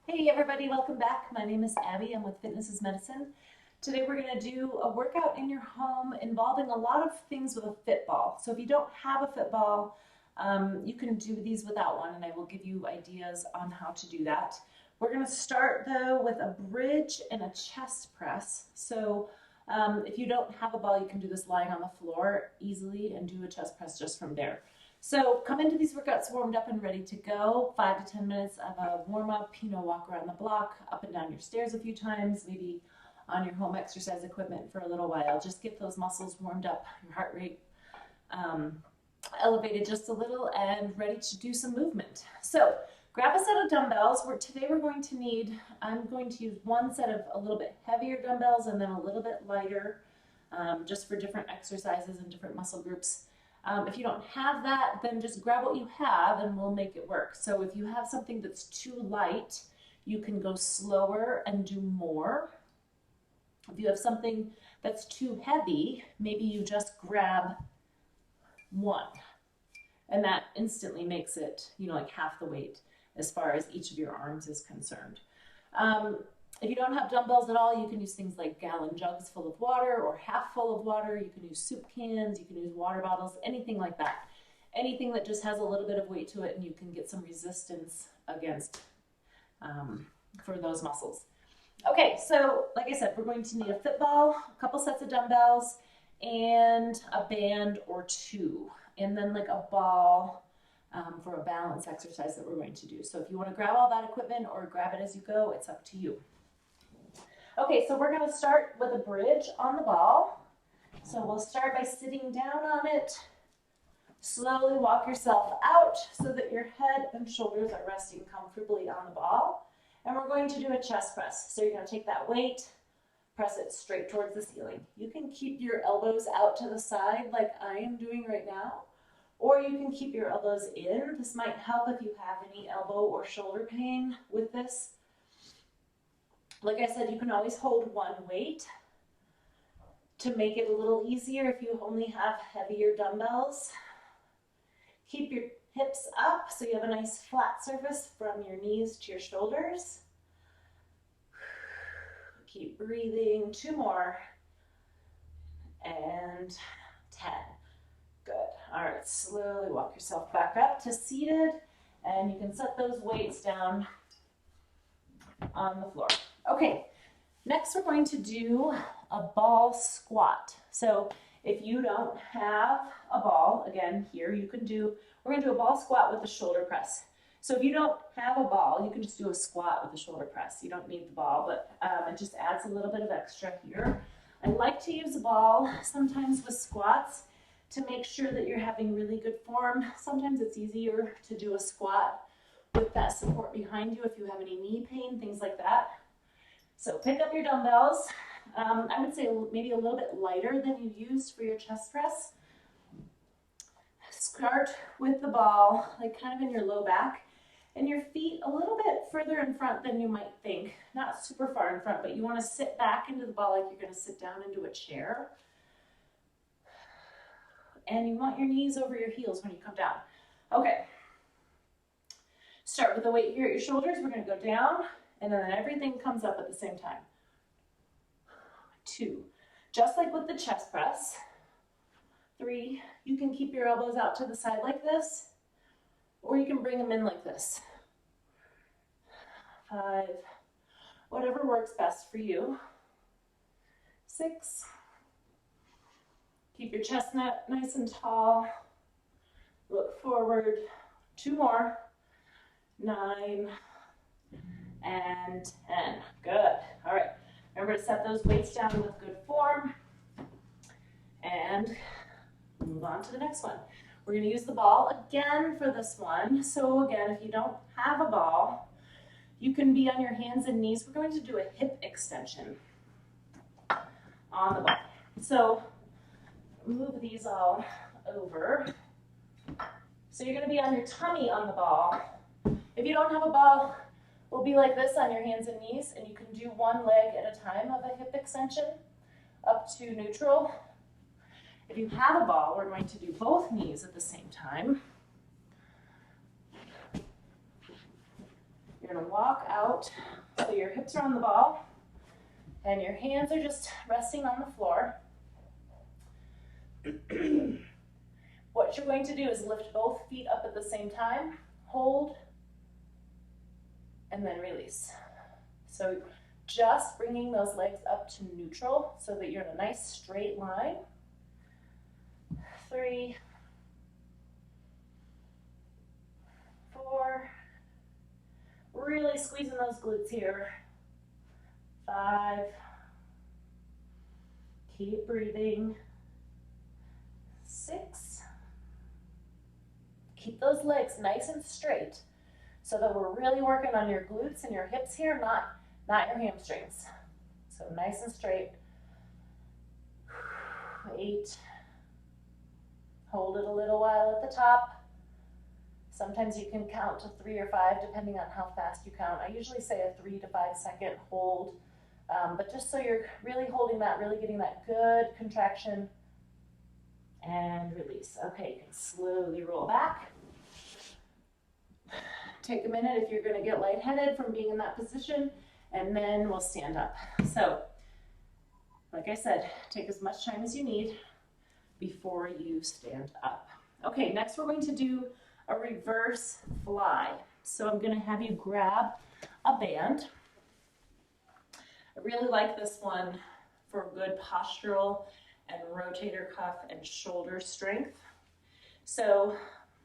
Hey everybody, welcome back. My name is Abby. I'm with Fitness is Medicine. Today we're going to do a workout in your home involving a lot of things with a fit ball. So if you don't have a fit ball, you can do these without one, and I will give you ideas on how to do that. We're going to start though with a bridge and a chest press. So if you don't have a ball, you can do this lying on the floor easily and do a chest press just from there. So come into these workouts warmed up and ready to go. 5 to 10 minutes of a warm up, walk around the block, up and down your stairs a few times, maybe on your home exercise equipment for a little while. Just get those muscles warmed up, your heart rate elevated just a little and ready to do some movement. So grab a set of dumbbells. Today we're going to need, I'm going to use one set of a little bit heavier dumbbells and then a little bit lighter, just for different exercises and different muscle groups. If you don't have that, then just grab what you have and we'll make it work. So if you have something that's too light, you can go slower and do more. If you have something that's too heavy, maybe you just grab one. And that instantly makes it, like half the weight as far as each of your arms is concerned. If you don't have dumbbells at all, you can use things like gallon jugs full of water or half full of water. You can use soup cans, you can use water bottles, anything like that. Anything that just has a little bit of weight to it and you can get some resistance against for those muscles. Okay, so like I said, we're going to need a fit ball, a couple sets of dumbbells, and a band or two, and then like a ball for a balance exercise that we're going to do. So if you want to grab all that equipment or grab it as you go, it's up to you. Okay, so we're going to start with a bridge on the ball. So we'll start by sitting down on it. Slowly walk yourself out so that your head and shoulders are resting comfortably on the ball. And we're going to do a chest press. So you're going to take that weight, press it straight towards the ceiling. You can keep your elbows out to the side like I am doing right now, or you can keep your elbows in. This might help if you have any elbow or shoulder pain with this. Like I said, you can always hold one weight to make it a little easier if you only have heavier dumbbells. Keep your hips up so you have a nice flat surface from your knees to your shoulders. Keep breathing. 2 more. And 10. Good. All right, slowly walk yourself back up to seated, and you can set those weights down on the floor. Okay, next we're going to do a ball squat. So if you don't have a ball, again, here you can do, we're going to do a ball squat with a shoulder press. So if you don't have a ball, you can just do a squat with a shoulder press. You don't need the ball, but it just adds a little bit of extra here. I like to use a ball sometimes with squats to make sure that you're having really good form. Sometimes it's easier to do a squat with that support behind you if you have any knee pain, things like that. So pick up your dumbbells. I would say maybe a little bit lighter than you used for your chest press. Start with the ball, like kind of in your low back, and your feet a little bit further in front than you might think. Not super far in front, but you want to sit back into the ball like you're going to sit down into a chair. And you want your knees over your heels when you come down. Okay. Start with the weight here at your shoulders. We're going to go down, and then everything comes up at the same time. 2. Just like with the chest press. 3. You can keep your elbows out to the side like this, or you can bring them in like this. 5. Whatever works best for you. 6. Keep your chest nice and tall. Look forward. 2 more. 9 and 10. Good. All right. Remember to set those weights down with good form and move on to the next one. We're going to use the ball again for this one. So again, if you don't have a ball, you can be on your hands and knees. We're going to do a hip extension on the ball. So move these all over. So you're going to be on your tummy on the ball. If you don't have a ball, we'll be like this on your hands and knees, and you can do one leg at a time of a hip extension up to neutral. If you have a ball, we're going to do both knees at the same time. You're you're gonna walk out, so your hips are on the ball, and your hands are just resting on the floor. What you're going to do is lift both feet up at the same time, hold, and then release. So just bringing those legs up to neutral so that you're in a nice straight line. 3, 4, really squeezing those glutes here. 5, keep breathing. 6, keep those legs nice and straight so that we're really working on your glutes and your hips here, not your hamstrings. So nice and straight. 8, hold it a little while at the top. Sometimes you can count to 3 or 5 depending on how fast you count. I usually say a 3 to 5 second hold, but just so you're really holding that, really getting that good contraction, and release. Okay, you can slowly roll back. Take a minute if you're going to get lightheaded from being in that position, and then we'll stand up. So, like I said, take as much time as you need before you stand up. Okay, next we're going to do a reverse fly. So I'm going to have you grab a band. I really like this one for good postural and rotator cuff and shoulder strength. So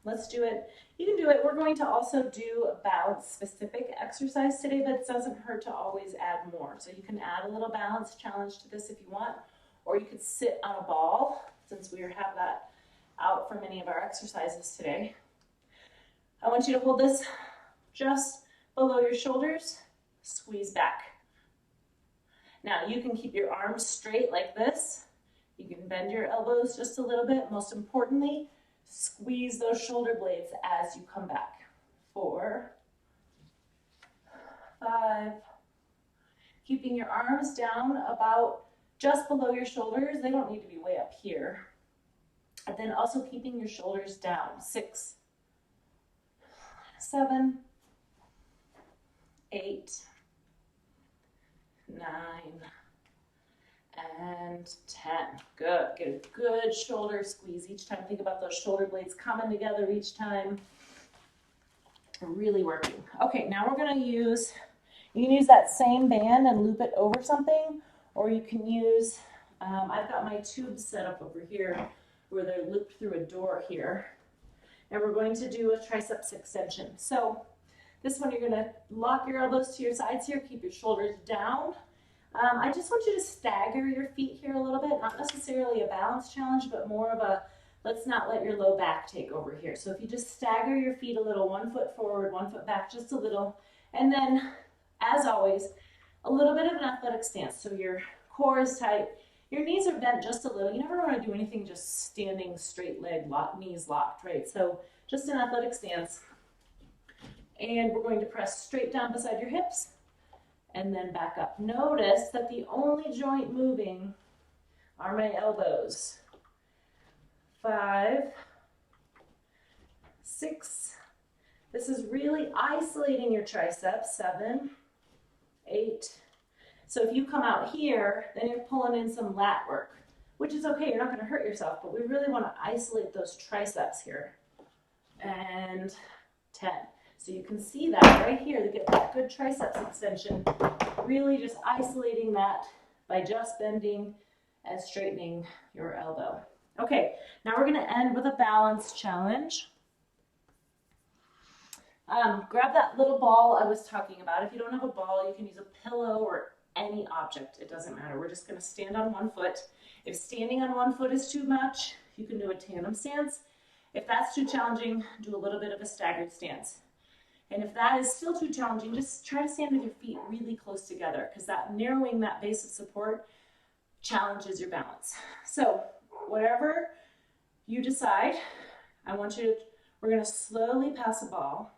let's do it. You can do it. We're going to also do a balance specific exercise today, but it doesn't hurt to always add more. So you can add a little balance challenge to this if you want, or you could sit on a ball since we have that out for many of our exercises today. I want you to hold this just below your shoulders, squeeze back. Now you can keep your arms straight like this. You can bend your elbows just a little bit. Most importantly, squeeze those shoulder blades as you come back. 4, 5, keeping your arms down about just below your shoulders. They don't need to be way up here. And then also keeping your shoulders down. 6, 7, 8, 9, and 10. Good. Get a good shoulder squeeze each time. Think about those shoulder blades coming together each time. Really working. Okay, now we're going to use, you can use that same band and loop it over something, or you can use, I've got my tubes set up over here where they're looped through a door here. And we're going to do a triceps extension. So this one, you're going to lock your elbows to your sides here, keep your shoulders down. I just want you to stagger your feet here a little bit, not necessarily a balance challenge, but more of a, let's not let your low back take over here. So if you just stagger your feet a little, 1 foot forward, 1 foot back, just a little. And then, as always, a little bit of an athletic stance. So your core is tight, your knees are bent just a little. You never want to do anything just standing straight leg, knees locked, right? So just an athletic stance. And we're going to press straight down beside your hips and then back up. Notice that the only joint moving are my elbows. 5, 6. This is really isolating your triceps. 7, 8. So if you come out here, then you're pulling in some lat work, which is okay. You're not going to hurt yourself, but we really want to isolate those triceps here. And 10. So you can see that right here to get that good triceps extension, really just isolating that by just bending and straightening your elbow. Okay, now we're going to end with a balance challenge. Grab that little ball I was talking about. If you don't have a ball, you can use a pillow or any object. It doesn't matter. We're just going to stand on 1 foot. If standing on 1 foot is too much, you can do a tandem stance. If that's too challenging, do a little bit of a staggered stance. And if that is still too challenging, just try to stand with your feet really close together, because that narrowing that base of support challenges your balance. So whatever you decide, we're going to slowly pass a ball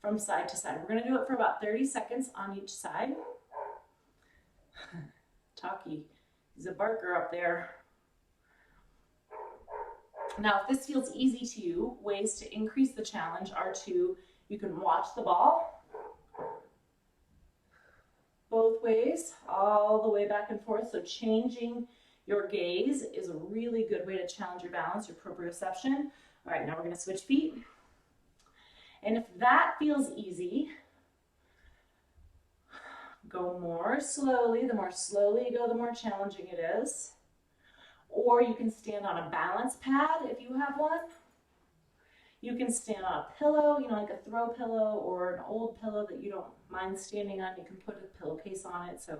from side to side. We're going to do it for about 30 seconds on each side. Talkie, he's a barker up there. Now, if this feels easy to you, ways to increase the challenge are you can watch the ball sideways, all the way back and forth. So changing your gaze is a really good way to challenge your balance, your proprioception. All right, now we're gonna switch feet. And if that feels easy, go more slowly. The more slowly you go, the more challenging it is. Or you can stand on a balance pad if you have one. You can stand on a pillow, you know, like a throw pillow or an old pillow that you don't mind standing on. You can put a pillowcase on it so,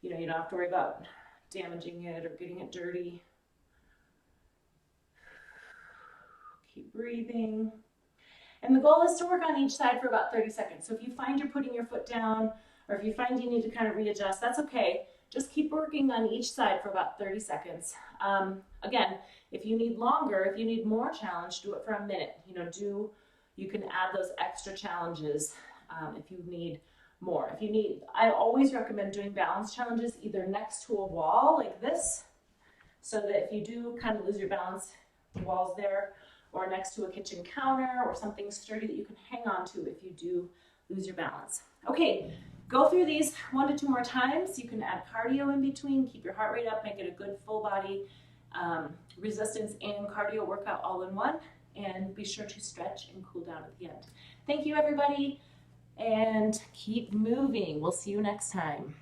you know, you don't have to worry about damaging it or getting it dirty. Keep breathing. And the goal is to work on each side for about 30 seconds. So if you find you're putting your foot down or if you find you need to kind of readjust, that's okay. Just keep working on each side for about 30 seconds. Again, if you need longer, if you need more challenge, do it for a minute. You know, you can add those extra challenges if you need more. If you need, I always recommend doing balance challenges either next to a wall like this, so that if you do kind of lose your balance, the wall's there, or next to a kitchen counter or something sturdy that you can hang on to if you do lose your balance. Okay, go through these 1 to 2 more times. You can add cardio in between, keep your heart rate up, make it a good full body resistance and cardio workout all in one, and be sure to stretch and cool down at the end. Thank you, everybody, and keep moving. We'll see you next time.